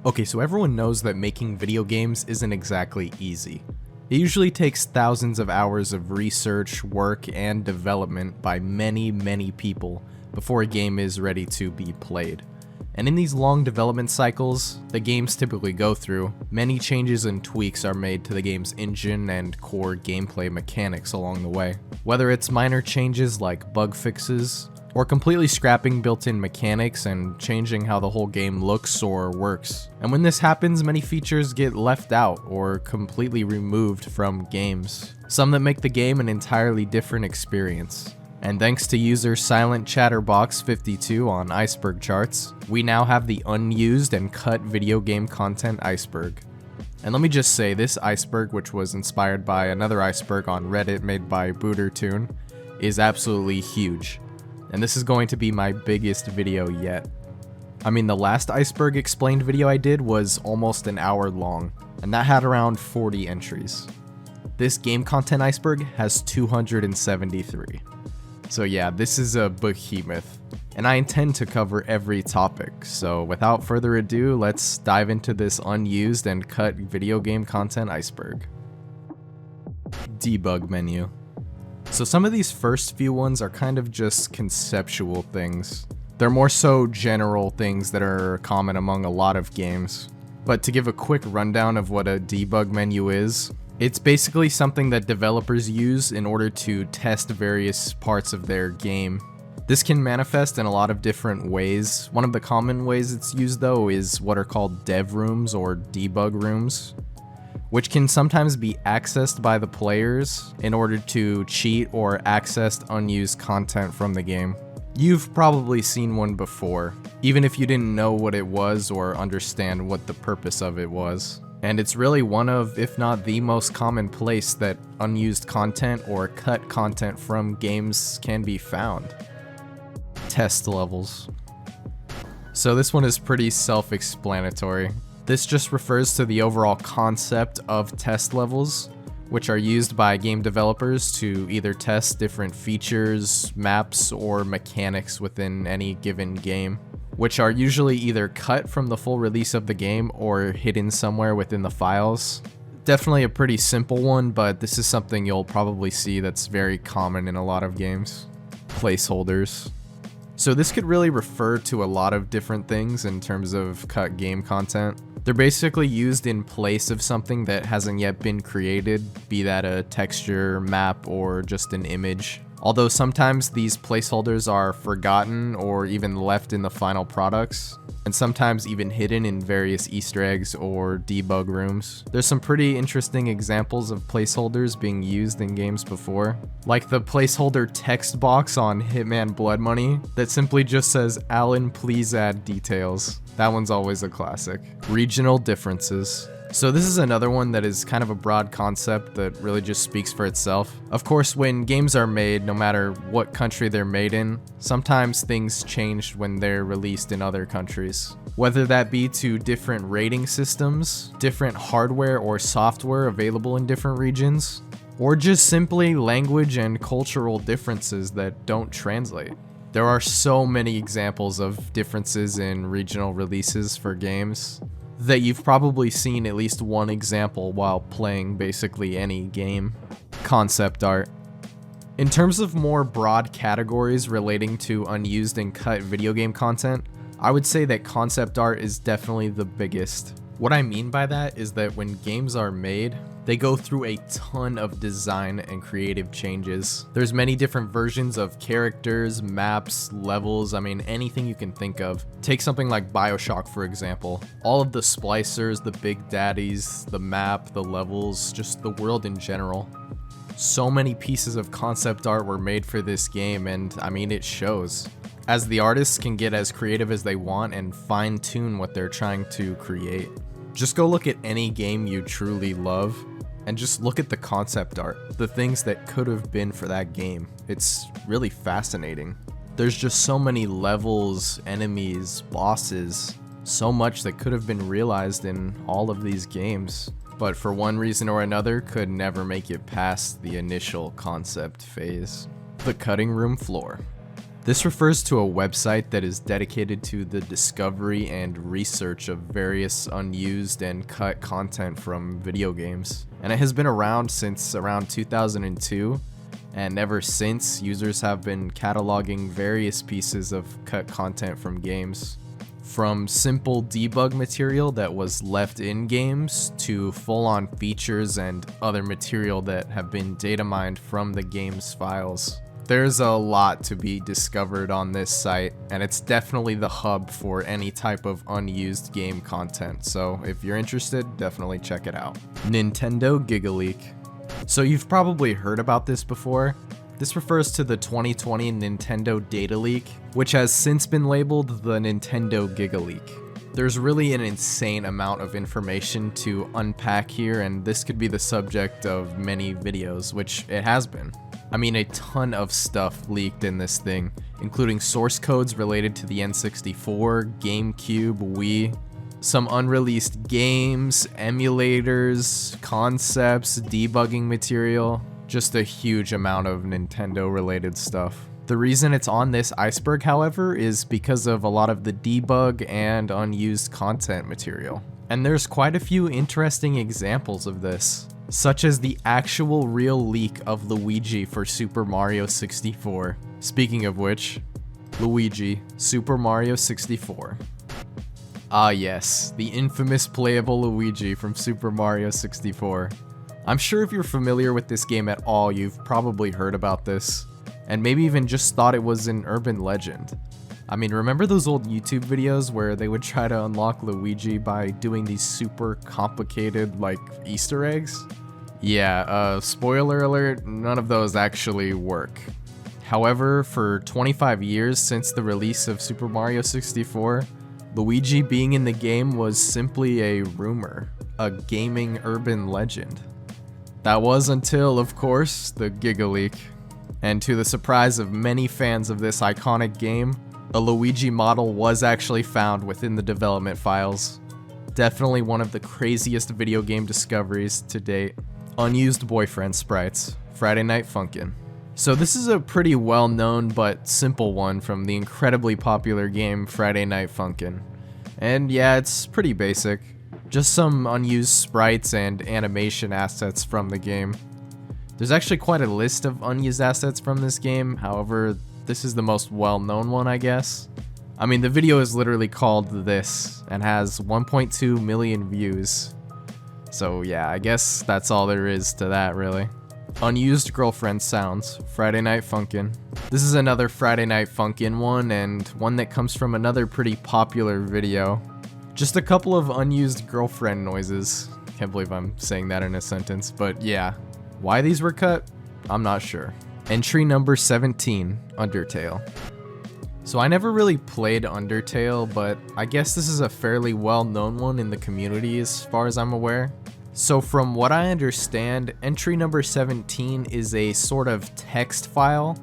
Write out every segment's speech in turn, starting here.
Okay, so everyone knows that making video games isn't exactly easy. It usually takes thousands of hours of research, work, and development by many people before a game is ready to be played. And in these long development cycles the games typically go through, many changes and tweaks are made to the game's engine and core gameplay mechanics along the way. Whether it's minor changes like bug fixes, or completely scrapping built-in mechanics and changing how the whole game looks or works. And when this happens, many features get left out or completely removed from games, some that make the game an entirely different experience. And thanks to user Silent Chatterbox 52 on Iceberg charts, we now have the unused and cut video game content Iceberg. And let me just say, this Iceberg, which was inspired by another Iceberg on Reddit made by Bootertoon, is absolutely huge. And this is going to be my biggest video yet. I mean, the last Iceberg explained video I did was almost an hour long, and that had around 40 entries. This game content Iceberg has 273. So yeah, this is a behemoth, and I intend to cover every topic, so without further ado, let's dive into this unused and cut video game content Iceberg. Debug menu. So some of these first few ones are kind of just conceptual things. They're more so general things that are common among a lot of games. But to give a quick rundown of what a debug menu is, it's basically something that developers use in order to test various parts of their game. This can manifest in a lot of different ways. One of the common ways it's used though is what are called dev rooms or debug rooms, which can sometimes be accessed by the players in order to cheat or access unused content from the game. You've probably seen one before, even if you didn't know what it was or understand what the purpose of it was. And it's really one of, if not the most common place that unused content or cut content from games can be found. Test levels. So this one is pretty self-explanatory. This just refers to the overall concept of test levels, which are used by game developers to either test different features, maps, or mechanics within any given game, which are usually either cut from the full release of the game or hidden somewhere within the files. Definitely a pretty simple one, but this is something you'll probably see that's very common in a lot of games. Placeholders. So this could really refer to a lot of different things in terms of cut game content. They're basically used in place of something that hasn't yet been created, be that a texture, map, or just an image. Although sometimes these placeholders are forgotten or even left in the final products, and sometimes even hidden in various Easter eggs or debug rooms. There's some pretty interesting examples of placeholders being used in games before, like the placeholder text box on Hitman Blood Money that simply just says, "Alan, please add details." That one's always a classic. Regional differences. So this is another one that is kind of a broad concept that really just speaks for itself. Of course, when games are made, no matter what country they're made in, sometimes things change when they're released in other countries. Whether that be to different rating systems, different hardware or software available in different regions, or just simply language and cultural differences that don't translate. There are so many examples of differences in regional releases for games that you've probably seen at least one example while playing basically any game. Concept art. In terms of more broad categories relating to unused and cut video game content, I would say that concept art is definitely the biggest. What I mean by that is that when games are made, they go through a ton of design and creative changes. There's many different versions of characters, maps, levels, I mean anything you can think of. Take something like BioShock for example. All of the splicers, the big daddies, the map, the levels, just the world in general. So many pieces of concept art were made for this game, and I mean it shows, as the artists can get as creative as they want and fine-tune what they're trying to create. Just go look at any game you truly love and just look at the concept art, the things that could have been for that game. It's really fascinating. There's just so many levels, enemies, bosses, so much that could have been realized in all of these games, but for one reason or another could never make it past the initial concept phase. The cutting room floor. This refers to a website that is dedicated to the discovery and research of various unused and cut content from video games. And it has been around since around 2002, and ever since, users have been cataloging various pieces of cut content from games. From simple debug material that was left in games to full-on features and other material that have been data mined from the game's files. There's a lot to be discovered on this site, and it's definitely the hub for any type of unused game content, so if you're interested, definitely check it out. Nintendo GigaLeak. So you've probably heard about this before. This refers to the 2020 Nintendo data leak, which has since been labeled the Nintendo GigaLeak. There's really an insane amount of information to unpack here, and this could be the subject of many videos, which it has been. I mean, a ton of stuff leaked in this thing, including source codes related to the N64, GameCube, Wii, some unreleased games, emulators, concepts, debugging material, just a huge amount of Nintendo related stuff. The reason it's on this Iceberg, however, is because of a lot of the debug and unused content material. And there's quite a few interesting examples of this, such as the actual real leak of Luigi for Super Mario 64. Speaking of which, Luigi, Super Mario 64. Ah yes, the infamous playable Luigi from Super Mario 64. I'm sure if you're familiar with this game at all, you've probably heard about this, and maybe even just thought it was an urban legend. I mean, remember those old YouTube videos where they would try to unlock Luigi by doing these super complicated, like, Easter eggs? Yeah, spoiler alert, none of those actually work. However, for 25 years since the release of Super Mario 64, Luigi being in the game was simply a rumor, a gaming urban legend. That was until, of course, the GigaLeak. And to the surprise of many fans of this iconic game, a Luigi model was actually found within the development files. Definitely one of the craziest video game discoveries to date. Unused boyfriend sprites, Friday Night Funkin'. So this is a pretty well-known but simple one from the incredibly popular game Friday Night Funkin'. And yeah, it's pretty basic. Just some unused sprites and animation assets from the game. There's actually quite a list of unused assets from this game, however, this is the most well-known one, I guess. I mean, the video is literally called this, and has 1.2 million views. So yeah, I guess that's all there is to that, really. Unused girlfriend sounds, Friday Night Funkin'. This is another Friday Night Funkin' one, and one that comes from another pretty popular video. Just a couple of unused girlfriend noises. Can't believe I'm saying that in a sentence, but yeah. Why these were cut? I'm not sure. Entry number 17, Undertale. So I never really played Undertale, but I guess this is a fairly well-known one in the community as far as I'm aware. So from what I understand, entry number 17 is a sort of text file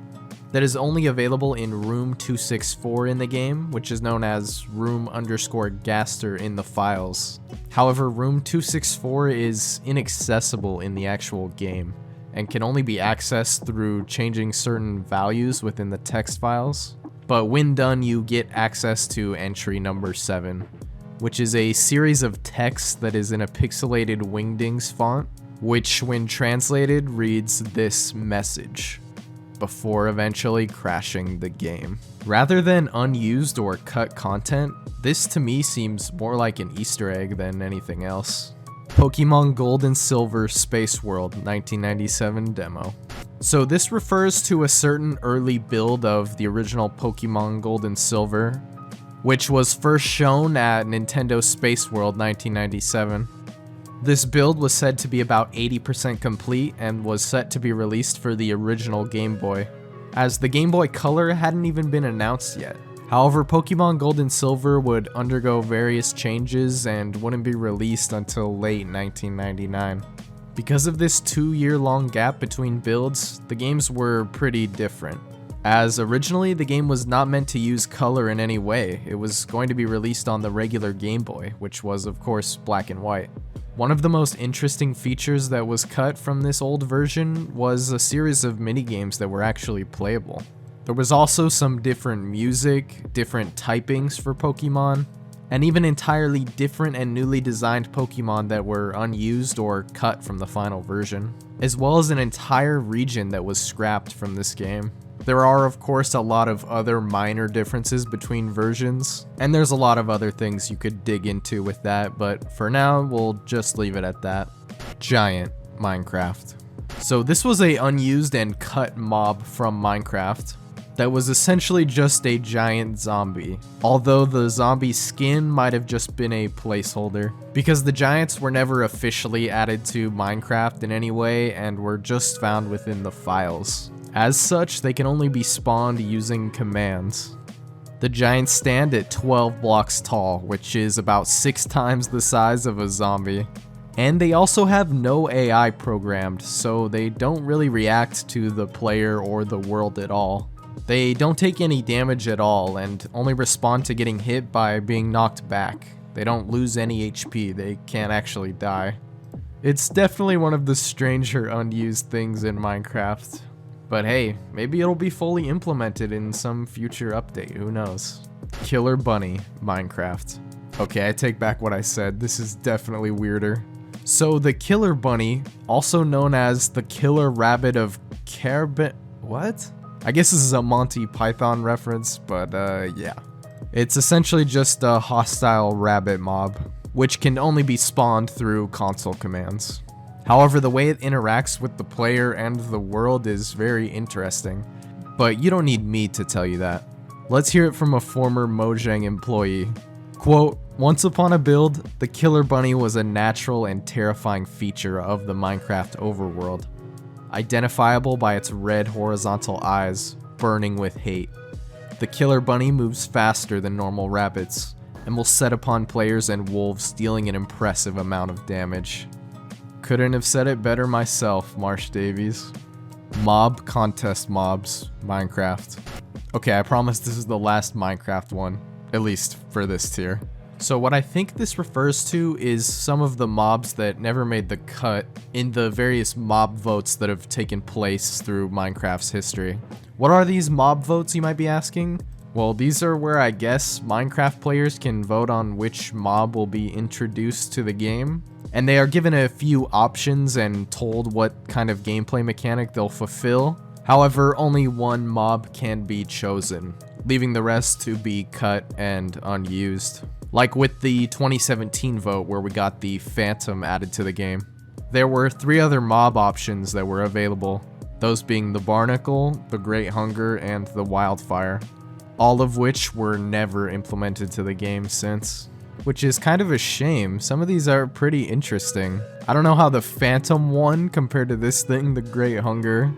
that is only available in room 264 in the game, which is known as room_gaster in the files. However, room 264 is inaccessible in the actual game, and can only be accessed through changing certain values within the text files. But when done, you get access to entry number 7, which is a series of text that is in a pixelated Wingdings font, which when translated reads this message, before eventually crashing the game. Rather than unused or cut content, this to me seems more like an Easter egg than anything else. Pokemon Gold and Silver Space World 1997 demo. So this refers to a certain early build of the original Pokemon Gold and Silver, which was first shown at Nintendo Space World 1997. This build was said to be about 80% complete and was set to be released for the original Game Boy, as the Game Boy Color hadn't even been announced yet. However, Pokemon Gold and Silver would undergo various changes and wouldn't be released until late 1999. Because of this 2-year-long gap between builds, the games were pretty different. As originally, the game was not meant to use color in any way. It was going to be released on the regular Game Boy, which was of course black and white. One of the most interesting features that was cut from this old version was a series of minigames that were actually playable. There was also some different music, different typings for Pokemon, and even entirely different and newly designed Pokemon that were unused or cut from the final version, as well as an entire region that was scrapped from this game. There are, of course, a lot of other minor differences between versions, and there's a lot of other things you could dig into with that, but for now, we'll just leave it at that. Giant Minecraft. So this was a unused and cut mob from Minecraft that was essentially just a giant zombie, although the zombie skin might have just been a placeholder, because the giants were never officially added to Minecraft in any way and were just found within the files. As such, they can only be spawned using commands. The giants stand at 12 blocks tall, which is about 6 times the size of a zombie. And they also have no AI programmed, so they don't really react to the player or the world at all. They don't take any damage at all and only respond to getting hit by being knocked back. They don't lose any HP, they can't actually die. It's definitely one of the stranger unused things in Minecraft. But hey, maybe it'll be fully implemented in some future update, who knows. Killer Bunny, Minecraft. Okay, I take back what I said, this is definitely weirder. So the Killer Bunny, also known as the Killer Rabbit of what? I guess this is a Monty Python reference, but yeah. It's essentially just a hostile rabbit mob, which can only be spawned through console commands. However, the way it interacts with the player and the world is very interesting, but you don't need me to tell you that. Let's hear it from a former Mojang employee. Quote, "Once upon a build, the Killer Bunny was a natural and terrifying feature of the Minecraft overworld. Identifiable by its red horizontal eyes, burning with hate. The Killer Bunny moves faster than normal rabbits, and will set upon players and wolves, dealing an impressive amount of damage. Couldn't have said it better myself, Marsh Davies." Mob contest mobs, Minecraft. Okay, I promise this is the last Minecraft one, at least for this tier. So what I think this refers to is some of the mobs that never made the cut in the various mob votes that have taken place through Minecraft's history. What are these mob votes, you might be asking? Well, these are where I guess Minecraft players can vote on which mob will be introduced to the game, and they are given a few options and told what kind of gameplay mechanic they'll fulfill. However, only one mob can be chosen, leaving the rest to be cut and unused. Like with the 2017 vote where we got the Phantom added to the game. There were 3 other mob options that were available, those being the Barnacle, the Great Hunger, and the Wildfire, all of which were never implemented to the game since. Which is kind of a shame, some of these are pretty interesting. I don't know how the Phantom won compared to this thing, the Great Hunger,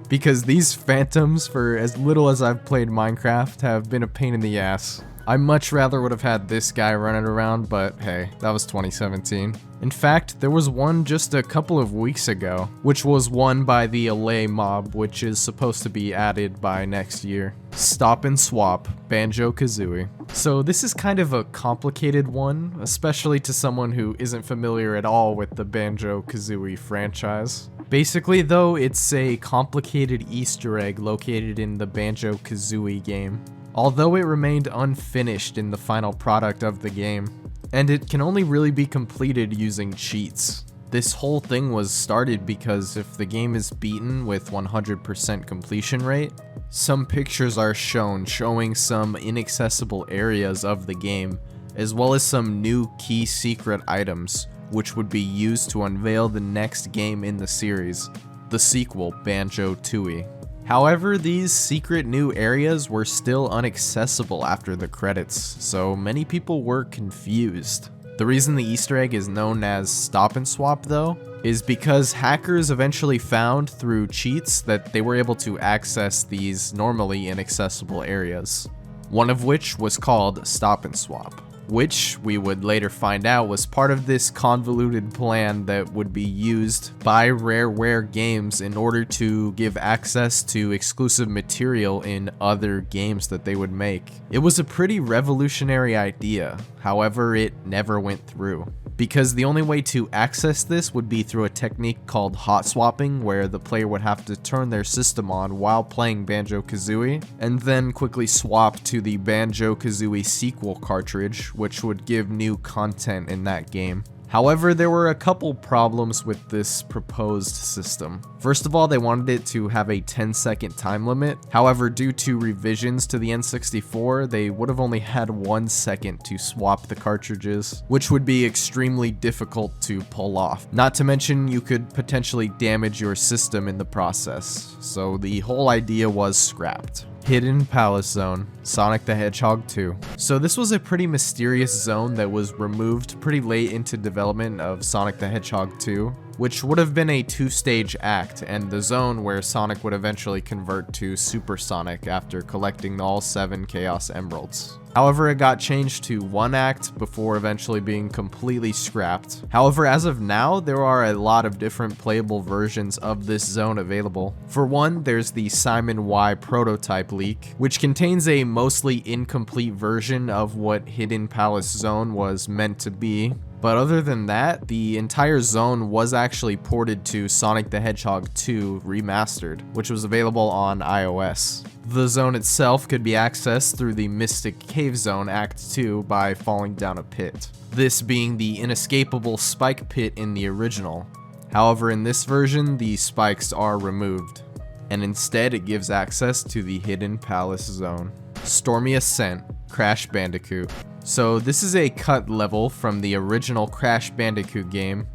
because these Phantoms, for as little as I've played Minecraft, have been a pain in the ass. I much rather would have had this guy running around, but hey, that was 2017. In fact, there was one just a couple of weeks ago, which was won by the LA mob, which is supposed to be added by next year. Stop and Swap, Banjo-Kazooie. So this is kind of a complicated one, especially to someone who isn't familiar at all with the Banjo-Kazooie franchise. Basically though, it's a complicated Easter egg located in the Banjo-Kazooie game, although it remained unfinished in the final product of the game, and it can only really be completed using cheats. This whole thing was started because if the game is beaten with 100% completion rate, some pictures are shown showing some inaccessible areas of the game, as well as some new key secret items, which would be used to unveil the next game in the series, the sequel Banjo-Tooie. However, these secret new areas were still inaccessible after the credits, so many people were confused. The reason the Easter egg is known as Stop and Swap though, is because hackers eventually found through cheats that they were able to access these normally inaccessible areas. One of which was called Stop and Swap, which we would later find out was part of this convoluted plan that would be used by Rareware Games in order to give access to exclusive material in other games that they would make. It was a pretty revolutionary idea, however it never went through. because the only way to access this would be through a technique called hot swapping, where the player would have to turn their system on while playing Banjo-Kazooie, and then quickly swap to the Banjo-Kazooie sequel cartridge, which would give new content in that game. However, there were a couple problems with this proposed system. First of all, they wanted it to have a 10-second time limit. However, due to revisions to the N64, they would have only had 1 second to swap the cartridges, which would be extremely difficult to pull off. Not to mention, you could potentially damage your system in the process, so the whole idea was scrapped. Hidden Palace Zone, Sonic the Hedgehog 2. So this was a pretty mysterious zone that was removed pretty late into development of Sonic the Hedgehog 2, which would have been a 2-stage act, and the zone where Sonic would eventually convert to Super Sonic after collecting all 7 Chaos Emeralds. However, it got changed to 1 act before eventually being completely scrapped. However, as of now, there are a lot of different playable versions of this zone available. For one, there's the Simon Y prototype leak, which contains a mostly incomplete version of what Hidden Palace Zone was meant to be. But other than that, the entire zone was actually ported to Sonic the Hedgehog 2 Remastered, which was available on iOS. The zone itself could be accessed through the Mystic Cave Zone Act 2 by falling down a pit, this being the inescapable spike pit in the original. However, in this version, the spikes are removed, and instead it gives access to the Hidden Palace Zone. Stormy Ascent, Crash Bandicoot. So this is a cut level from the original Crash Bandicoot game,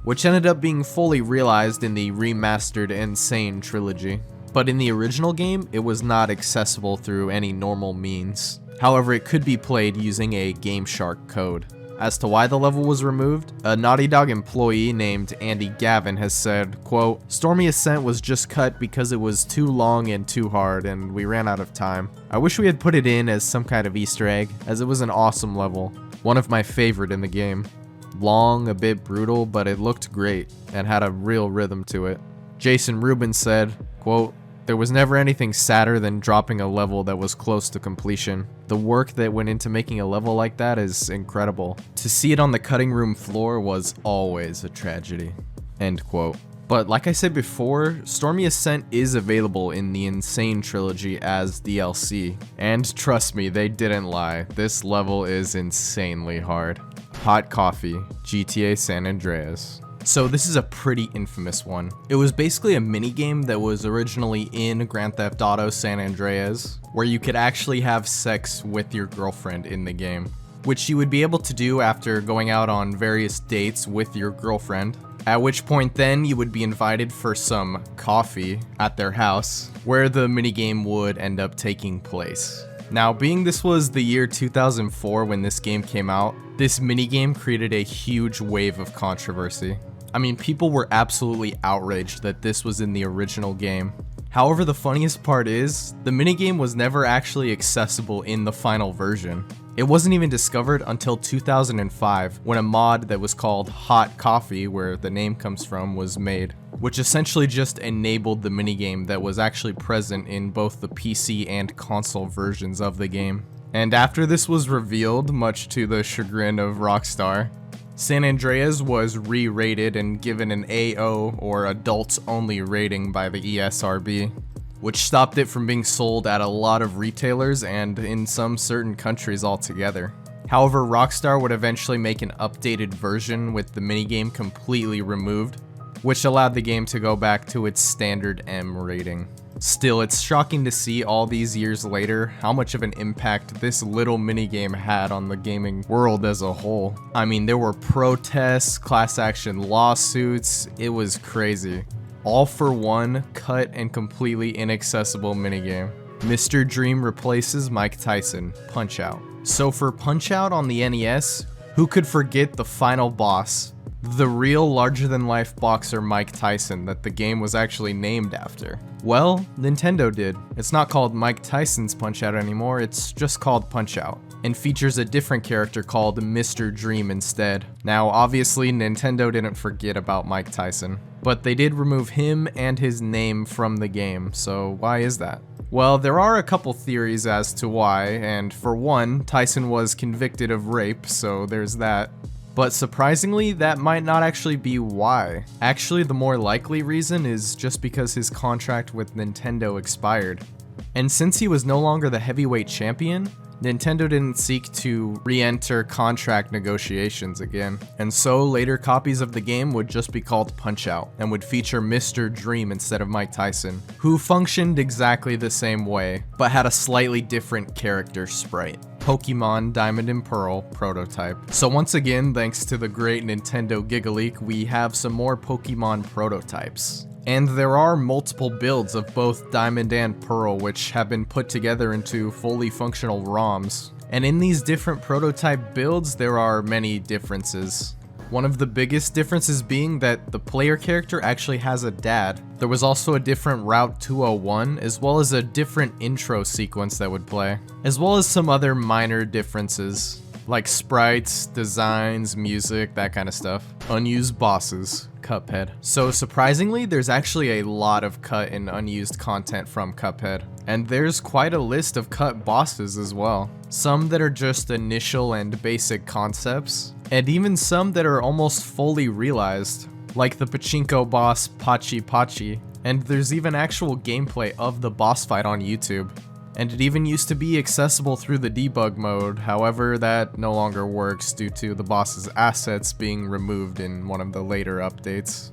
which ended up being fully realized in the remastered Insane trilogy. But in the original game, it was not accessible through any normal means. However, it could be played using a Game Shark code. As to why the level was removed, a Naughty Dog employee named Andy Gavin has said, quote, "Stormy Ascent was just cut because it was too long and too hard, and we ran out of time. I wish we had put it in as some kind of Easter egg, as it was an awesome level. One of my favorite in the game. Long, a bit brutal, but it looked great, and had a real rhythm to it." Jason Rubin said, quote, "There was never anything sadder than dropping a level that was close to completion. The work that went into making a level like that is incredible. To see it on the cutting room floor was always a tragedy." End quote. But like I said before, Stormy Ascent is available in the Insane trilogy as DLC. And trust me, they didn't lie. This level is insanely hard. Hot Coffee, GTA San Andreas. So this is a pretty infamous one. It was basically a minigame that was originally in Grand Theft Auto San Andreas, where you could actually have sex with your girlfriend in the game, which you would be able to do after going out on various dates with your girlfriend, at which point then you would be invited for some coffee at their house, where the minigame would end up taking place. Now, being this was the year 2004 when this game came out, this minigame created a huge wave of controversy. I mean, people were absolutely outraged that this was in the original game. However, the funniest part is, the minigame was never actually accessible in the final version. It wasn't even discovered until 2005, when a mod that was called Hot Coffee, where the name comes from, was made, which essentially just enabled the minigame that was actually present in both the PC and console versions of the game. And after this was revealed, much to the chagrin of Rockstar, San Andreas was re-rated and given an AO, or adults only rating, by the ESRB, which stopped it from being sold at a lot of retailers and in some certain countries altogether. However, Rockstar would eventually make an updated version with the minigame completely removed, which allowed the game to go back to its standard M rating. Still, it's shocking to see all these years later how much of an impact this little minigame had on the gaming world as a whole. I mean, there were protests, class action lawsuits, it was crazy. All for one cut and completely inaccessible minigame. Mr. Dream replaces Mike Tyson, Punch-Out. So for Punch-Out on the NES, who could forget the final boss? The real larger-than-life boxer Mike Tyson that the game was actually named after. Well, Nintendo did. It's not called Mike Tyson's Punch-Out anymore, it's just called Punch-Out, and features a different character called Mr. Dream instead. Now, obviously, Nintendo didn't forget about Mike Tyson, but they did remove him and his name from the game, so why is that? Well, there are a couple theories as to why, and for one, Tyson was convicted of rape, so there's that. But surprisingly, that might not actually be why. Actually, the more likely reason is just because his contract with Nintendo expired. And since he was no longer the heavyweight champion, Nintendo didn't seek to re-enter contract negotiations again, and so later copies of the game would just be called Punch-Out, and would feature Mr. Dream instead of Mike Tyson, who functioned exactly the same way, but had a slightly different character sprite. Pokemon Diamond and Pearl prototype. So once again, thanks to the great Nintendo Gigaleak, we have some more Pokemon prototypes. And there are multiple builds of both Diamond and Pearl which have been put together into fully functional ROMs. And in these different prototype builds, there are many differences. One of the biggest differences being that the player character actually has a dad. There was also a different Route 201, as well as a different intro sequence that would play, as well as some other minor differences, like sprites, designs, music, that kind of stuff. Unused bosses. Cuphead. So surprisingly, there's actually a lot of cut and unused content from Cuphead. And there's quite a list of cut bosses as well. Some that are just initial and basic concepts, and even some that are almost fully realized, like the pachinko boss Pachi Pachi. And there's even actual gameplay of the boss fight on YouTube. And it even used to be accessible through the debug mode, however that no longer works due to the boss's assets being removed in one of the later updates.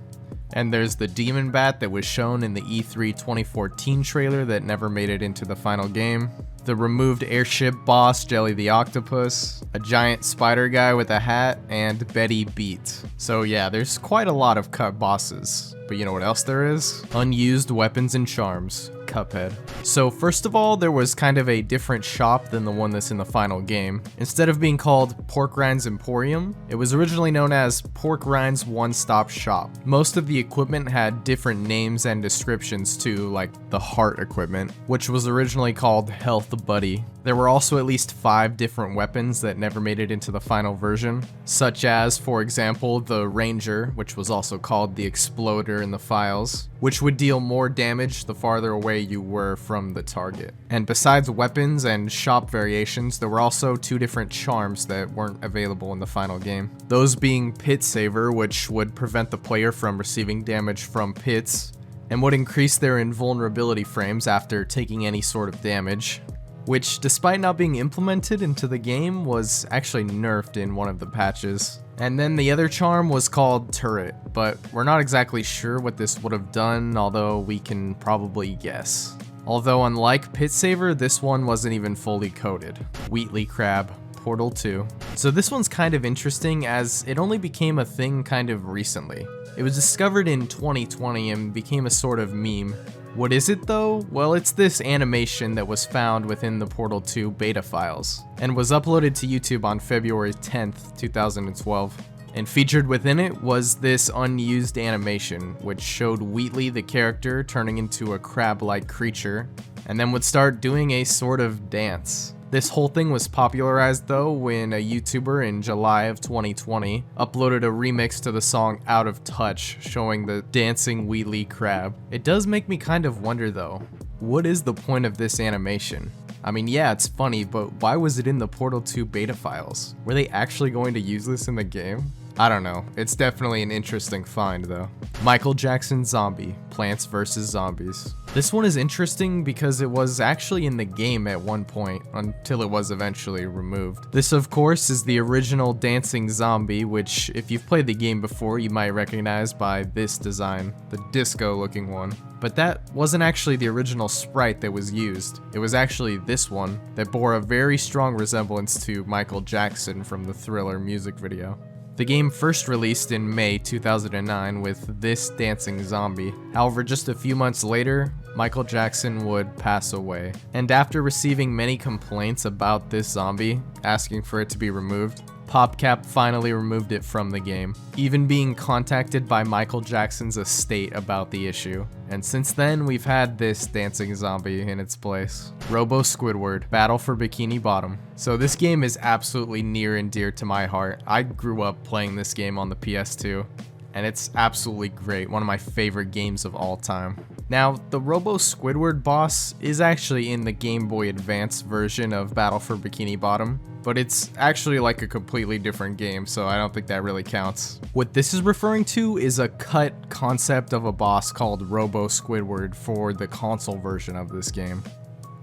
And there's the Demon Bat that was shown in the E3 2014 trailer that never made it into the final game. The removed airship boss Jelly the Octopus, a giant spider guy with a hat, and Betty Beat. So yeah, there's quite a lot of cut bosses. But you know what else there is? Unused weapons and charms. Cuphead. So first of all, there was kind of a different shop than the one that's in the final game. Instead of being called Pork Rinds Emporium, it was originally known as Pork Rinds One Stop Shop. Most of the equipment had different names and descriptions too, like the heart equipment, which was originally called Health Buddy. There were also at least 5 different weapons that never made it into the final version, such as, for example, the Ranger, which was also called the Exploder in the files, which would deal more damage the farther away you were from the target. And besides weapons and shop variations, there were also 2 different charms that weren't available in the final game. Those being Pit Saver, which would prevent the player from receiving damage from pits, and would increase their invulnerability frames after taking any sort of damage, which, despite not being implemented into the game, was actually nerfed in one of the patches. And then the other charm was called Turret, but we're not exactly sure what this would have done, although we can probably guess. Although unlike Pit Saver, this one wasn't even fully coded. Wheatley Crab. Portal 2. So this one's kind of interesting as it only became a thing kind of recently. It was discovered in 2020 and became a sort of meme. What is it though? Well, it's this animation that was found within the Portal 2 beta files, and was uploaded to YouTube on February 10th, 2012. And featured within it was this unused animation, which showed Wheatley the character turning into a crab-like creature, and then would start doing a sort of dance. This whole thing was popularized though when a YouTuber in July of 2020 uploaded a remix to the song Out of Touch showing the dancing Wheatley crab. It does make me kind of wonder though, what is the point of this animation? I mean, yeah, it's funny, but why was it in the Portal 2 beta files? Were they actually going to use this in the game? I don't know. It's definitely an interesting find though. Michael Jackson Zombie, Plants vs. Zombies. This one is interesting because it was actually in the game at one point, until it was eventually removed. This of course is the original dancing zombie, which if you've played the game before you might recognize by this design, the disco looking one. But that wasn't actually the original sprite that was used. It was actually this one that bore a very strong resemblance to Michael Jackson from the Thriller music video. The game first released in May 2009 with this dancing zombie. However, just a few months later, Michael Jackson would pass away. And after receiving many complaints about this zombie, asking for it to be removed, PopCap finally removed it from the game, even being contacted by Michael Jackson's estate about the issue. And since then, we've had this dancing zombie in its place. Robo Squidward, Battle for Bikini Bottom. So this game is absolutely near and dear to my heart. I grew up playing this game on the PS2, and it's absolutely great, one of my favorite games of all time. Now, the Robo Squidward boss is actually in the Game Boy Advance version of Battle for Bikini Bottom, but it's actually like a completely different game, so I don't think that really counts. What this is referring to is a cut concept of a boss called Robo Squidward for the console version of this game,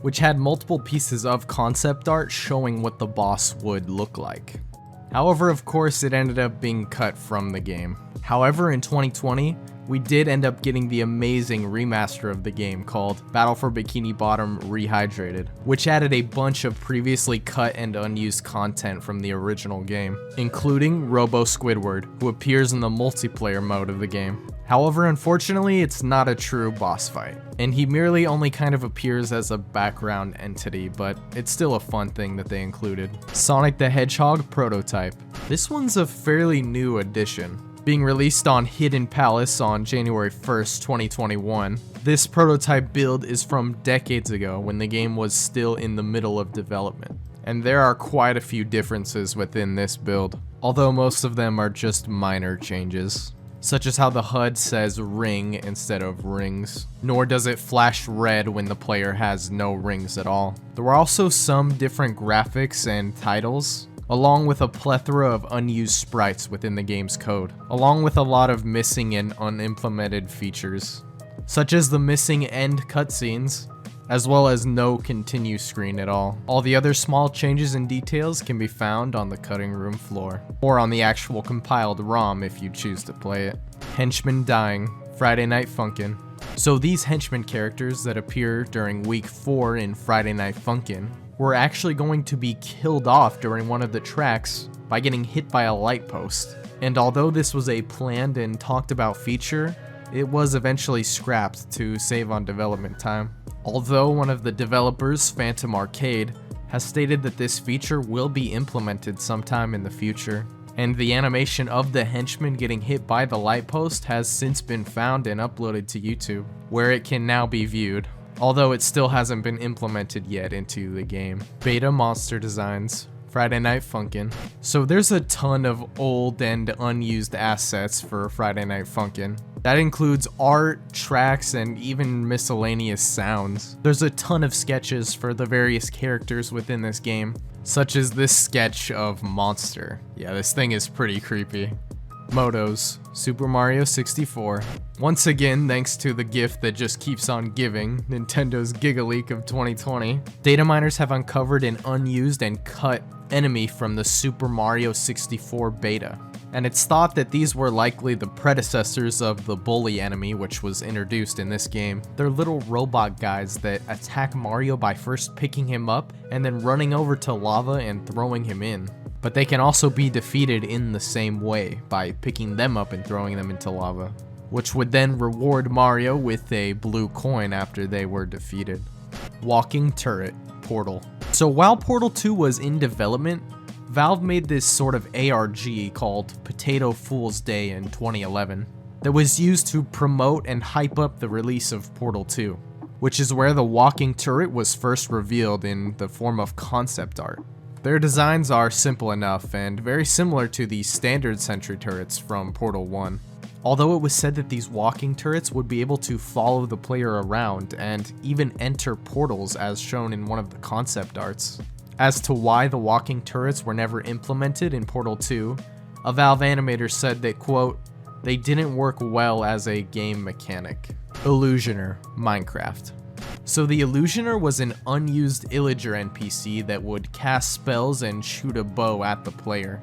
which had multiple pieces of concept art showing what the boss would look like. However, of course, it ended up being cut from the game. However, in 2020, we did end up getting the amazing remaster of the game called Battle for Bikini Bottom Rehydrated, which added a bunch of previously cut and unused content from the original game, including Robo Squidward, who appears in the multiplayer mode of the game. However, unfortunately, it's not a true boss fight, and he merely only kind of appears as a background entity, but it's still a fun thing that they included. Sonic the Hedgehog Prototype. This one's a fairly new addition. Being released on Hidden Palace on January 1st, 2021, this prototype build is from decades ago when the game was still in the middle of development. And there are quite a few differences within this build, although most of them are just minor changes, such as how the HUD says ring instead of rings, nor does it flash red when the player has no rings at all. There were also some different graphics and titles, along with a plethora of unused sprites within the game's code, along with a lot of missing and unimplemented features, such as the missing end cutscenes, as well as no continue screen at all. All the other small changes and details can be found on the cutting room floor, or on the actual compiled ROM if you choose to play it. Henchman Dying, Friday Night Funkin'. So these henchman characters that appear during week 4 in Friday Night Funkin' were actually going to be killed off during one of the tracks by getting hit by a light post. And although this was a planned and talked about feature, it was eventually scrapped to save on development time. Although one of the developers, Phantom Arcade, has stated that this feature will be implemented sometime in the future. And the animation of the henchman getting hit by the light post has since been found and uploaded to YouTube, where it can now be viewed, although it still hasn't been implemented yet into the game. Beta monster designs, Friday Night Funkin'. So there's a ton of old and unused assets for Friday Night Funkin'. That includes art, tracks, and even miscellaneous sounds. There's a ton of sketches for the various characters within this game, such as this sketch of Monster. Yeah, this thing is pretty creepy. Motos, Super Mario 64. Once again, thanks to the gift that just keeps on giving, Nintendo's GigaLeak of 2020, data miners have uncovered an unused and cut enemy from the Super Mario 64 beta. And it's thought that these were likely the predecessors of the bully enemy, which was introduced in this game. They're little robot guys that attack Mario by first picking him up and then running over to lava and throwing him in. But they can also be defeated in the same way, by picking them up and throwing them into lava, which would then reward Mario with a blue coin after they were defeated. Walking Turret, Portal. So while Portal 2 was in development, Valve made this sort of ARG called Potato Fool's Day in 2011 that was used to promote and hype up the release of Portal 2, which is where the walking turret was first revealed in the form of concept art. Their designs are simple enough and very similar to the standard sentry turrets from Portal 1, although it was said that these walking turrets would be able to follow the player around and even enter portals as shown in one of the concept arts. As to why the walking turrets were never implemented in Portal 2, a Valve animator said that, quote, they didn't work well as a game mechanic. Illusioner, Minecraft. So the Illusioner was an unused Illager NPC that would cast spells and shoot a bow at the player.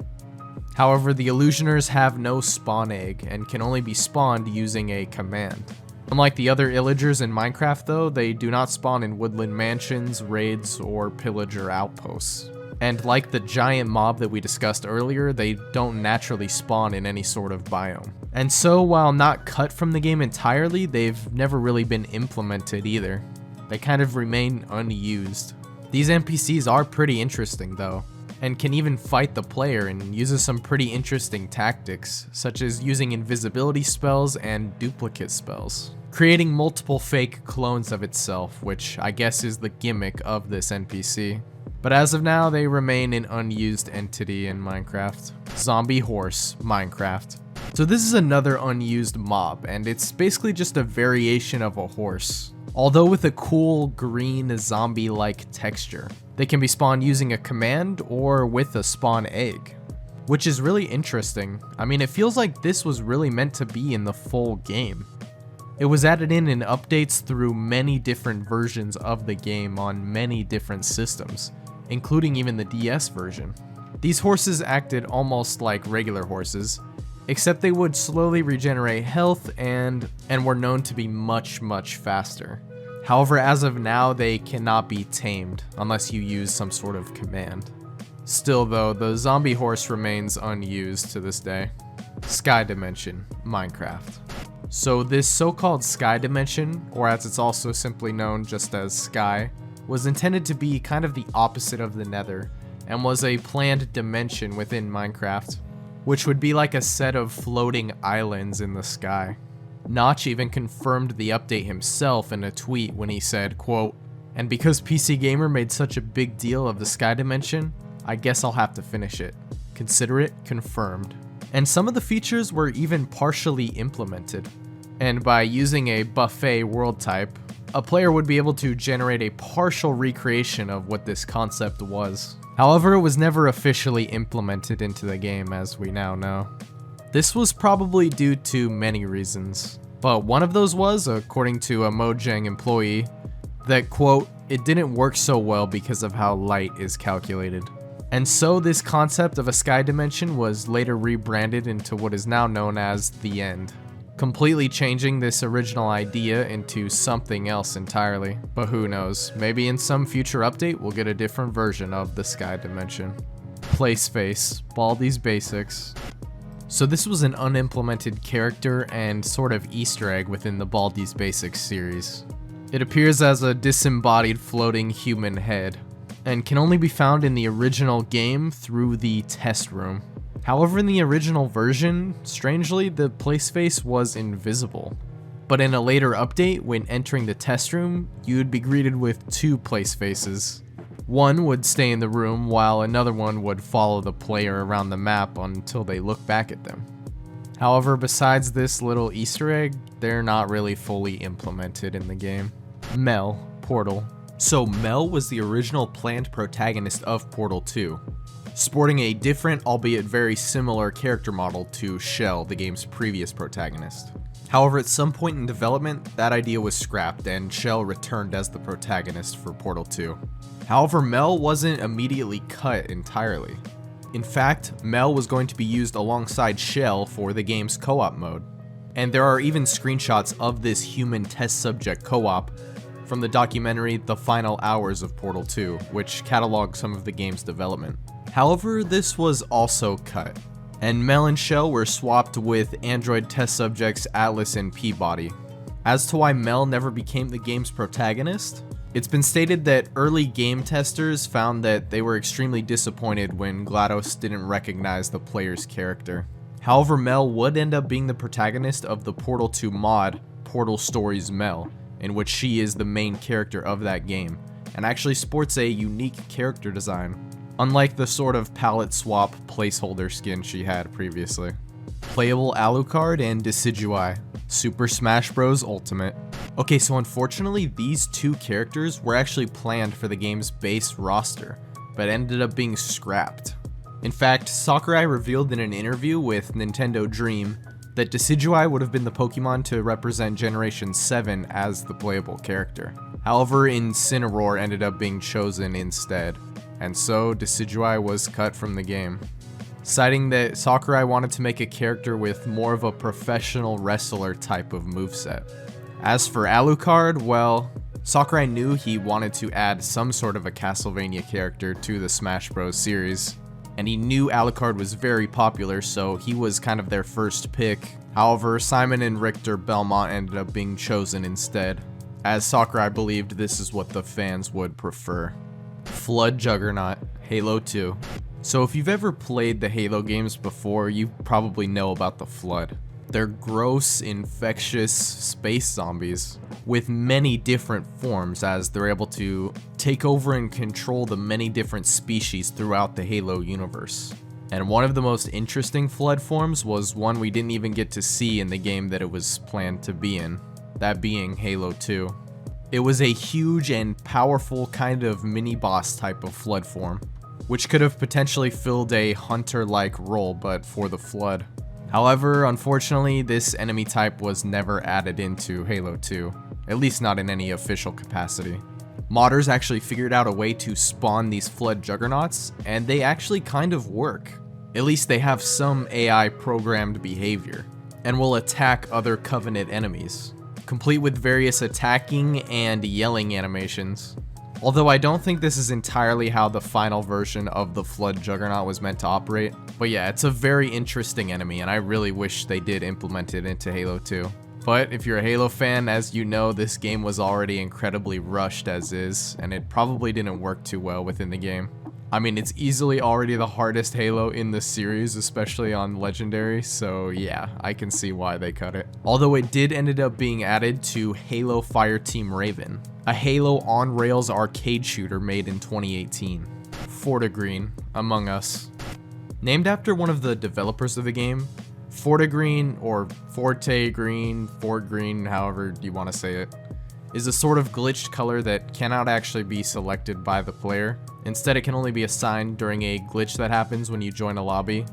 However, the Illusioners have no spawn egg and can only be spawned using a command. Unlike the other Illagers in Minecraft though, they do not spawn in woodland mansions, raids, or pillager outposts. And like the giant mob that we discussed earlier, they don't naturally spawn in any sort of biome. And so while not cut from the game entirely, they've never really been implemented either. They kind of remain unused. These NPCs are pretty interesting though, and can even fight the player and uses some pretty interesting tactics, such as using invisibility spells and duplicate spells, creating multiple fake clones of itself, which I guess is the gimmick of this NPC. But as of now, they remain an unused entity in Minecraft. Zombie Horse, Minecraft. So this is another unused mob, and it's basically just a variation of a horse, although with a cool green zombie-like texture. They can be spawned using a command or with a spawn egg, which is really interesting. I mean, it feels like this was really meant to be in the full game. It was added in updates through many different versions of the game on many different systems, including even the DS version. These horses acted almost like regular horses, except they would slowly regenerate health and were known to be much faster. However, as of now, they cannot be tamed unless you use some sort of command. Still though, the zombie horse remains unused to this day. Sky Dimension, Minecraft. So this so-called Sky Dimension, or as it's also simply known just as Sky, was intended to be kind of the opposite of the Nether, and was a planned dimension within Minecraft, which would be like a set of floating islands in the sky. Notch even confirmed the update himself in a tweet when he said, quote, "And because PC Gamer made such a big deal of the Sky Dimension, I guess I'll have to finish it. Consider it confirmed." And some of the features were even partially implemented. And by using a buffet world type, a player would be able to generate a partial recreation of what this concept was. However, it was never officially implemented into the game, as we now know. This was probably due to many reasons, but one of those was, according to a Mojang employee, that, quote, "It didn't work so well because of how light is calculated." And so this concept of a sky dimension was later rebranded into what is now known as The End, completely changing this original idea into something else entirely. But who knows, maybe in some future update we'll get a different version of the sky dimension. Placeface, Baldi's Basics. So this was an unimplemented character and sort of Easter egg within the Baldi's Basics series. It appears as a disembodied floating human head, and can only be found in the original game through the test room. However, in the original version, strangely, the Placeface was invisible. But in a later update, when entering the test room, you'd be greeted with two Placefaces. One would stay in the room, while another one would follow the player around the map until they look back at them. However, besides this little Easter egg, they're not really fully implemented in the game. Mel, Portal. So Mel was the original planned protagonist of Portal 2, sporting a different, albeit very similar character model to Shell, the game's previous protagonist. However, at some point in development, that idea was scrapped and Shell returned as the protagonist for Portal 2. However, Mel wasn't immediately cut entirely. In fact, Mel was going to be used alongside Shell for the game's co-op mode. And there are even screenshots of this human test subject co-op from the documentary The Final Hours of Portal 2, which catalogs some of the game's development. However, this was also cut, and Mel and Shell were swapped with Android test subjects Atlas and Peabody. As to why Mel never became the game's protagonist, it's been stated that early game testers found that they were extremely disappointed when GLaDOS didn't recognize the player's character. However, Mel would end up being the protagonist of the Portal 2 mod, Portal Stories Mel, in which she is the main character of that game, and actually sports a unique character design, unlike the sort of palette swap placeholder skin she had previously. Playable Alucard and Decidueye, Super Smash Bros. Ultimate. Okay, so unfortunately these two characters were actually planned for the game's base roster, but ended up being scrapped. In fact, Sakurai revealed in an interview with Nintendo Dream that Decidueye would have been the Pokemon to represent Generation 7 as the playable character. However, Incineroar ended up being chosen instead, and so Decidueye was cut from the game, citing that Sakurai wanted to make a character with more of a professional wrestler type of moveset. As for Alucard, well, Sakurai knew he wanted to add some sort of a Castlevania character to the Smash Bros. Series, and he knew Alucard was very popular, so he was kind of their first pick. However, Simon and Richter Belmont ended up being chosen instead, as Sakurai believed this is what the fans would prefer. Flood Juggernaut, Halo 2. So if you've ever played the Halo games before, you probably know about the Flood. They're gross, infectious space zombies with many different forms, as they're able to take over and control the many different species throughout the Halo universe. And one of the most interesting flood forms was one we didn't even get to see in the game that it was planned to be in, that being Halo 2. It was a huge and powerful kind of mini-boss type of flood form, which could have potentially filled a hunter-like role but for the flood. However, unfortunately, this enemy type was never added into Halo 2, at least not in any official capacity. Modders actually figured out a way to spawn these flood juggernauts, and they actually kind of work. At least they have some AI programmed behavior, and will attack other Covenant enemies, complete with various attacking and yelling animations. Although I don't think this is entirely how the final version of the Flood Juggernaut was meant to operate. But yeah, it's a very interesting enemy, and I really wish they did implement it into Halo 2. But if you're a Halo fan, as you know, this game was already incredibly rushed as is, and it probably didn't work too well within the game. I mean, it's easily already the hardest Halo in the series, especially on Legendary, so yeah, I can see why they cut it. Although it did ended up being added to Halo Fireteam Raven, a Halo on-rails arcade shooter made in 2018. Fortigreen, Among Us. Named after one of the developers of the game, Fortigreen, or Forte Green, Fort Green, however you want to say it, is a sort of glitched color that cannot actually be selected by the player. Instead, it can only be assigned during a glitch that happens when you join a lobby,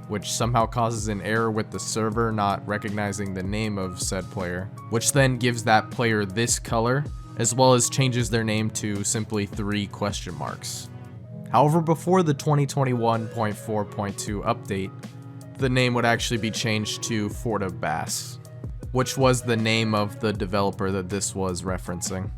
which somehow causes an error with the server not recognizing the name of said player, which then gives that player this color, as well as changes their name to simply 3 question marks. However, before the 2021.4.2 update, the name would actually be changed to Fortabass, which was the name of the developer that this was referencing.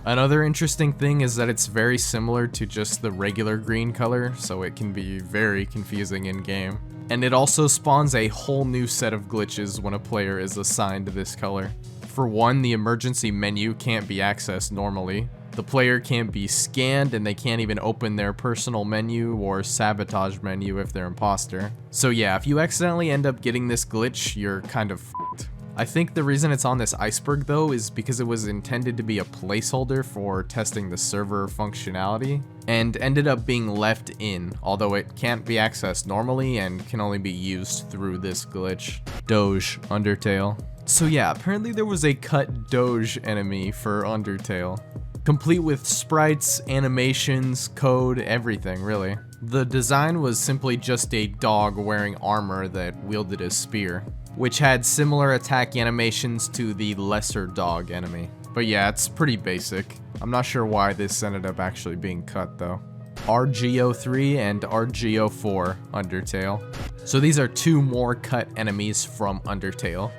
Another interesting thing is that it's very similar to just the regular green color, so it can be very confusing in game. And it also spawns a whole new set of glitches when a player is assigned this color. For one, the emergency menu can't be accessed normally. The player can't be scanned, and they can't even open their personal menu or sabotage menu if they're imposter. So yeah, if you accidentally end up getting this glitch, you're kind of f***ed. I think the reason it's on this Iceberg though is because it was intended to be a placeholder for testing the server functionality, and ended up being left in, although it can't be accessed normally and can only be used through this glitch. Doge, Undertale. So yeah, apparently there was a cut Doge enemy for Undertale, complete with sprites, animations, code, everything really. The design was simply just a dog wearing armor that wielded a spear, which had similar attack animations to the lesser dog enemy. But yeah, it's pretty basic. I'm not sure why this ended up actually being cut though. RGO3 and RGO4 Undertale. So these are 2 more cut enemies from Undertale,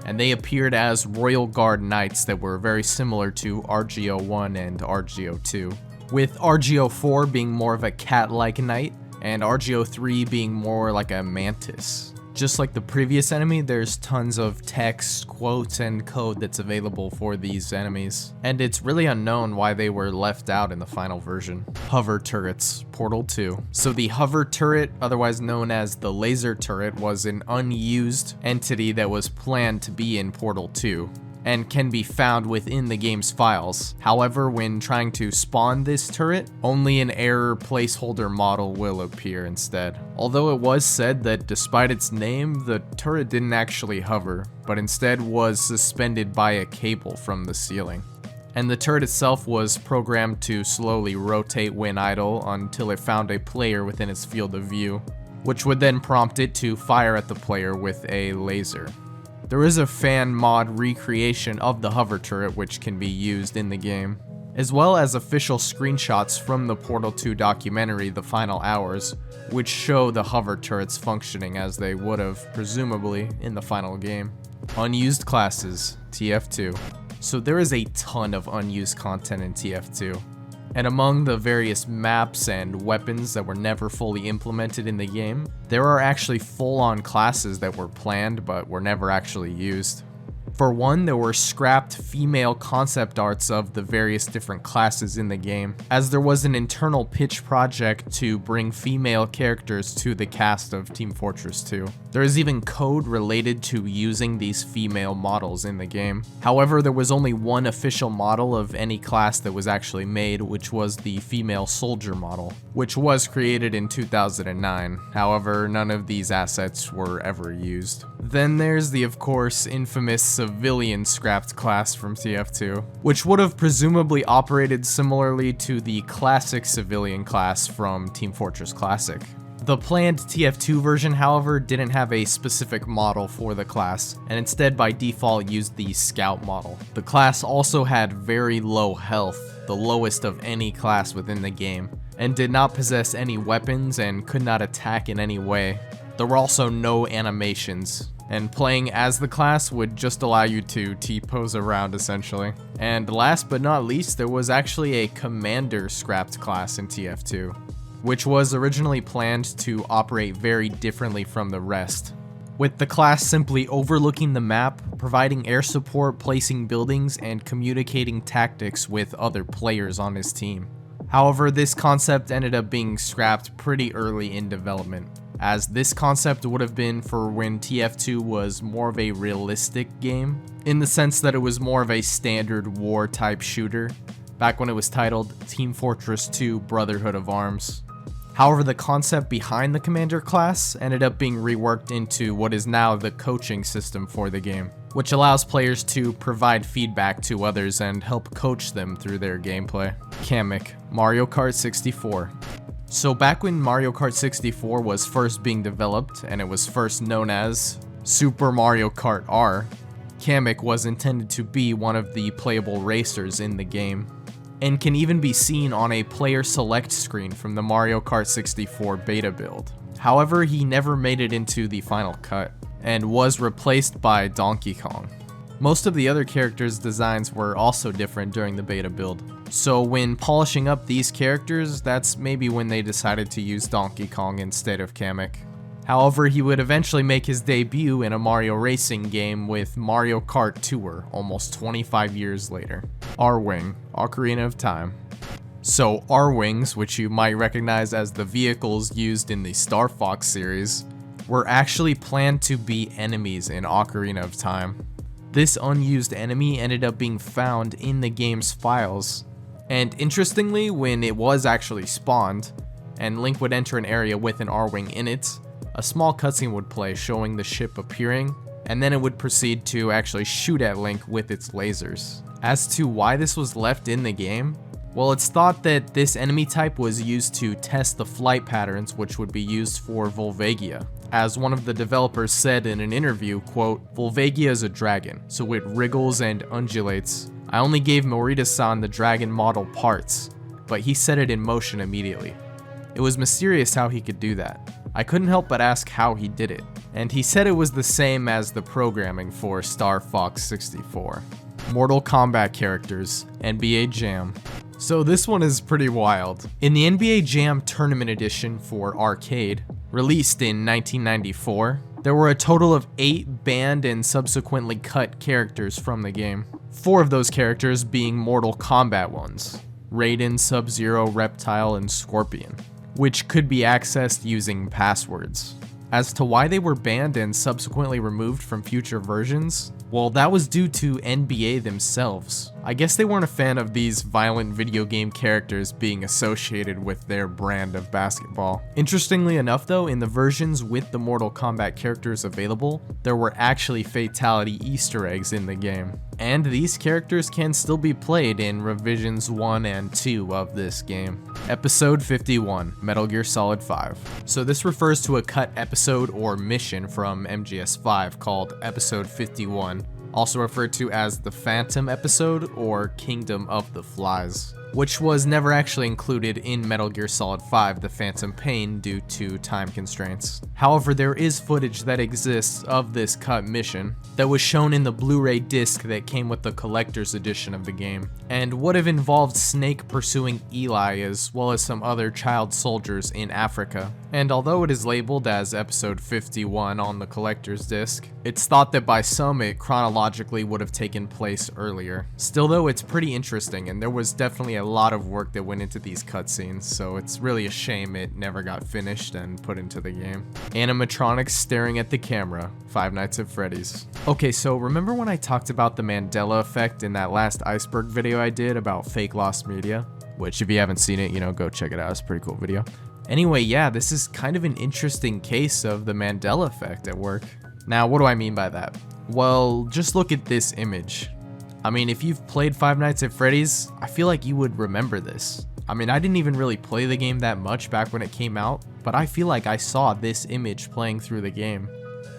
and they appeared as Royal Guard Knights that were very similar to RGO1 and RGO2, with RGO4 being more of a cat-like knight, and RGO3 being more like a mantis. Just like the previous enemy, there's tons of text, quotes, and code that's available for these enemies, and it's really unknown why they were left out in the final version. Hover turrets, Portal 2. So the hover turret, otherwise known as the laser turret, was an unused entity that was planned to be in Portal 2, and can be found within the game's files. However, when trying to spawn this turret, only an error placeholder model will appear instead. Although it was said that despite its name, the turret didn't actually hover, but instead was suspended by a cable from the ceiling. And the turret itself was programmed to slowly rotate when idle until it found a player within its field of view, which would then prompt it to fire at the player with a laser. There is a fan mod recreation of the hover turret which can be used in the game, as well as official screenshots from the Portal 2 documentary The Final Hours, which show the hover turrets functioning as they would have, presumably, in the final game. Unused classes, TF2. So there is a ton of unused content in TF2. And among the various maps and weapons that were never fully implemented in the game, there are actually full-on classes that were planned but were never actually used. For one, there were scrapped female concept arts of the various different classes in the game, as there was an internal pitch project to bring female characters to the cast of Team Fortress 2. There is even code related to using these female models in the game. However, there was only one official model of any class that was actually made, which was the female soldier model, which was created in 2009. However, none of these assets were ever used. Then there's the, of course, infamous civilian scrapped class from TF2, which would have presumably operated similarly to the classic civilian class from Team Fortress Classic. The planned TF2 version, however, didn't have a specific model for the class, and instead by default used the Scout model. The class also had very low health, the lowest of any class within the game, and did not possess any weapons and could not attack in any way. There were also no animations, and playing as the class would just allow you to T-pose around essentially. And last but not least, there was actually a commander scrapped class in TF2, which was originally planned to operate very differently from the rest, with the class simply overlooking the map, providing air support, placing buildings, and communicating tactics with other players on his team. However, this concept ended up being scrapped pretty early in development, as this concept would have been for when TF2 was more of a realistic game, in the sense that it was more of a standard war type shooter, back when it was titled Team Fortress 2 Brotherhood of Arms. However, the concept behind the commander class ended up being reworked into what is now the coaching system for the game, which allows players to provide feedback to others and help coach them through their gameplay. Kamek, Mario Kart 64. So back when Mario Kart 64 was first being developed, and it was first known as Super Mario Kart R, Kamek was intended to be one of the playable racers in the game, and can even be seen on a player select screen from the Mario Kart 64 beta build. However, he never made it into the final cut, and was replaced by Donkey Kong. Most of the other characters' designs were also different during the beta build, so when polishing up these characters, that's maybe when they decided to use Donkey Kong instead of Kamek. However, he would eventually make his debut in a Mario racing game with Mario Kart Tour almost 25 years later. R-Wing, Ocarina of Time. So R-Wings, which you might recognize as the vehicles used in the Star Fox series, were actually planned to be enemies in Ocarina of Time. This unused enemy ended up being found in the game's files, and interestingly, when it was actually spawned, and Link would enter an area with an R-Wing in it, a small cutscene would play showing the ship appearing, and then it would proceed to actually shoot at Link with its lasers. As to why this was left in the game, well, it's thought that this enemy type was used to test the flight patterns which would be used for Volvagia. As one of the developers said in an interview, quote, "Volvagia is a dragon, so it wriggles and undulates. I only gave Morita-san the dragon model parts, but he set it in motion immediately. It was mysterious how he could do that. I couldn't help but ask how he did it, and he said it was the same as the programming for Star Fox 64. Mortal Kombat characters, NBA Jam. So this one is pretty wild. In the NBA Jam Tournament Edition for arcade, released in 1994, there were a total of 8 banned and subsequently cut characters from the game. 4 of those characters being Mortal Kombat ones, Raiden, Sub-Zero, Reptile, and Scorpion, which could be accessed using passwords. As to why they were banned and subsequently removed from future versions, well, that was due to NBA themselves. I guess they weren't a fan of these violent video game characters being associated with their brand of basketball. Interestingly enough though, in the versions with the Mortal Kombat characters available, there were actually fatality Easter eggs in the game. And these characters can still be played in revisions 1 and 2 of this game. Episode 51, Metal Gear Solid 5. So this refers to a cut episode or mission from MGS5 called Episode 51, also referred to as the Phantom episode or Kingdom of the Flies. which was never actually included in Metal Gear Solid 5: The Phantom Pain due to time constraints. However, there is footage that exists of this cut mission that was shown in the Blu-ray disc that came with the collector's edition of the game, and would have involved Snake pursuing Eli as well as some other child soldiers in Africa. And although it is labeled as episode 51 on the collector's disc, it's thought that by some it chronologically would have taken place earlier. Still though, it's pretty interesting, and there was definitely a lot of work that went into these cutscenes, so it's really a shame it never got finished and put into the game. Animatronics staring at the camera, Five Nights at Freddy's. Okay, so remember when I talked about the Mandela effect in that last Iceberg video I did about fake lost media? Which, if you haven't seen it, go check it out, it's a pretty cool video. Anyway, yeah, this is kind of an interesting case of the Mandela effect at work. Now, what do I mean by that? Well, just look at this image. I mean, if you've played Five Nights at Freddy's, I feel like you would remember this. I mean, I didn't even really play the game that much back when it came out, but I feel like I saw this image playing through the game.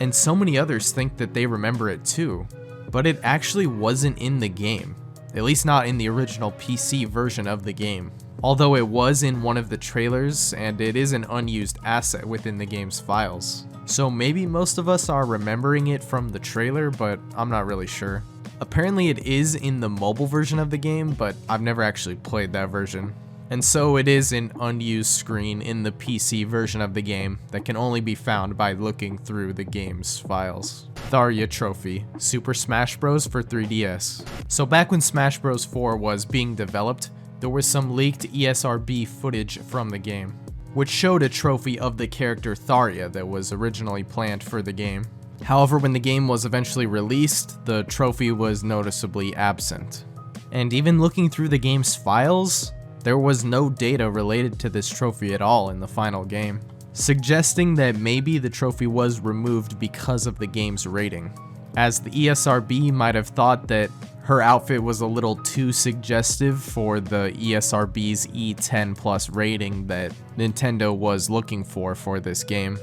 And so many others think that they remember it too, but it actually wasn't in the game. At least not in the original PC version of the game. Although it was in one of the trailers, and it is an unused asset within the game's files. So maybe most of us are remembering it from the trailer, but I'm not really sure. Apparently it is in the mobile version of the game, but I've never actually played that version. And so it is an unused screen in the PC version of the game that can only be found by looking through the game's files. Tharia Trophy, Super Smash Bros. For 3DS. So back when Smash Bros. 4 was being developed, there was some leaked ESRB footage from the game, which showed a trophy of the character Tharia that was originally planned for the game. However, when the game was eventually released, the trophy was noticeably absent. And even looking through the game's files, there was no data related to this trophy at all in the final game, suggesting that maybe the trophy was removed because of the game's rating, as the ESRB might have thought that her outfit was a little too suggestive for the ESRB's E10+ rating that Nintendo was looking for this game.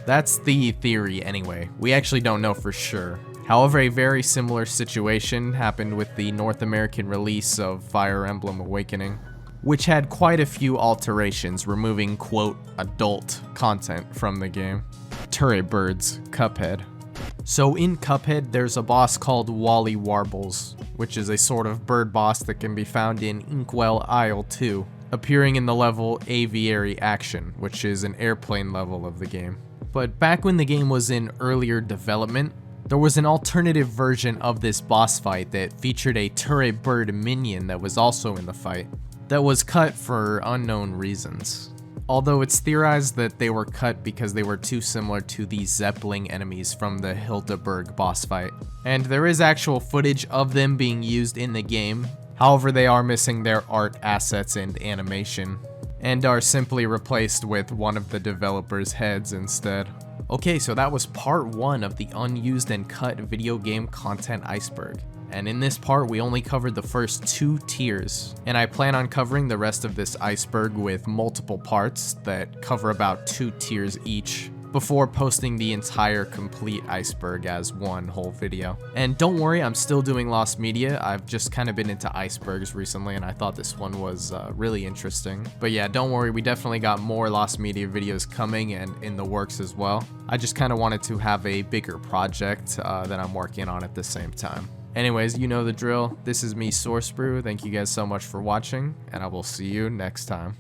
That's the theory anyway, we actually don't know for sure. However, a very similar situation happened with the North American release of Fire Emblem Awakening, which had quite a few alterations, removing quote adult content from the game. Turret Birds, Cuphead. So in Cuphead, there's a boss called Wally Warbles, which is a sort of bird boss that can be found in Inkwell Isle 2, appearing in the level Aviary Action, which is an airplane level of the game. But back when the game was in earlier development, there was an alternative version of this boss fight that featured a turret bird minion that was also in the fight, that was cut for unknown reasons. Although it's theorized that they were cut because they were too similar to the Zeppelin enemies from the Hildeberg boss fight. And there is actual footage of them being used in the game, however they are missing their art assets and animation, and are simply replaced with one of the developers' heads instead. Okay, so that was part 1 of the unused and cut video game content Iceberg. And in this part, we only covered the first 2 tiers, and I plan on covering the rest of this iceberg with multiple parts that cover about 2 tiers each, before posting the entire complete iceberg as one whole video. And don't worry, I'm still doing Lost Media. I've just kind of been into icebergs recently, and I thought this one was really interesting. But yeah, don't worry, we definitely got more Lost Media videos coming and in the works as well. I just kind of wanted to have a bigger project that I'm working on at the same time. Anyways, you know the drill. This is me, sourcebrew. Thank you guys so much for watching, and I will see you next time.